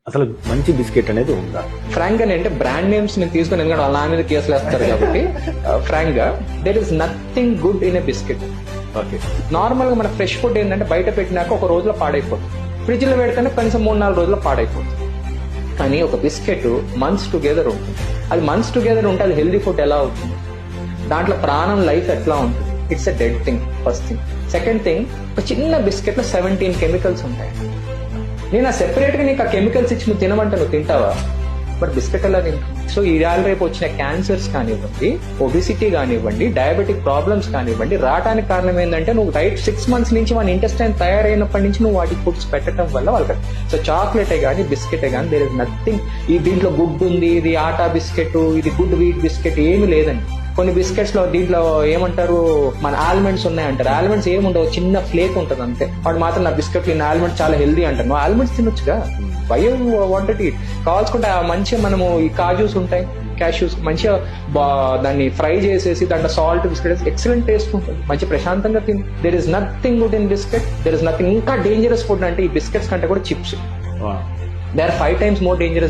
అసలు మంచి బిస్కెట్ అనేది ఉందా? ఫ్రాంక్ గా అంటే బ్రాండ్ నేమ్స్ నేను తీసుకుని, ఎందుకంటే వాళ్ళ మీద కేసులు వేస్తారు కాబట్టి ఫ్రాంక్ గా there is nothing good in a biscuit. Okay. Normal గా మన ఫ్రెష్ ఫుడ్ ఏంటంటే బయట పెట్టినాక ఒక రోజులో పాడైపోతుంది, ఫ్రిడ్జ్ లో పెడితేనే కనీసం 3-4 రోజుల్లో పాడైపోతుంది. కానీ ఒక బిస్కెట్ మంత్స్ టుగెదర్ ఉంటుంది. అది మంత్స్ టుగెదర్ ఉంటే అది హెల్దీ ఫుడ్ ఎలా అవుతుంది? దాంట్లో ప్రాణం, లైఫ్ ఎట్లా ఉంటుంది? It's a dead thing, first thing. Second thing, ఒక చిన్న బిస్కెట్ లో 17 కెమికల్స్ ఉంటాయి. నేను ఆ సెపరేట్ గా నీకు ఆ కెమికల్స్ ఇచ్చి నువ్వు తినమంటే నువ్వు తింటావా? బట్ బిస్కెట్ ఎలా తింటావు? సో ఇవాళ రేపు వచ్చిన క్యాన్సర్స్ కానివ్వండి, ఒబిసిటీ కానివ్వండి, డయాబెటిక్ ప్రాబ్లమ్స్ కానివ్వండి, రావడానికి కారణం ఏంటంటే నువ్వు రైట్ 6 months నుంచి మన ఇంటెస్టైన్ తయారైనప్పటి నుంచి నువ్వు వాటికి ఫుడ్స్ పెట్టడం వల్ల వాళ్ళకి. సో చాక్లెటే కానీ బిస్కెటే కానీ దేర్ ఇస్ నథింగ్. ఈ దీంట్లో గుడ్ ఉంది, ఇది ఆటా బిస్కెట్, ఇది గుడ్ వీట్ బిస్కెట్, ఏమి లేదండి. కొన్ని బిస్కెట్స్ లో దీంట్లో ఏమంటారు, మన ఆల్మండ్స్ ఉన్నాయంటారు. ఆల్మండ్స్ ఏముండవు, చిన్న ఫ్లేక్ ఉంటుంది అంతే. వాడు మాత్రం నా బిస్కెట్ లో ఆల్మండ్స్ చాలా హెల్దీ అంటారు. నువ్వు ఆల్మండ్స్ తినొచ్చుగా, వై వాంటెడ్ ఇట్? కావాల్సుకుంటే మంచిగా మనము ఈ కాజూస్ ఉంటాయి, క్యాష్యూస్, మంచిగా దాన్ని ఫ్రై చేసేసి దాంట్లో సాల్ట్ బిస్కెట్ ఎక్సలెంట్ టేస్ట్ ఉంటుంది, మంచి ప్రశాంతంగా తిని. There is nothing good in biscuit, there is nothing. ఇంకా డేంజరస్ ఫుడ్ అంటే ఈ బిస్కెట్స్ కంటే కూడా chips. They are 5 times more dangerous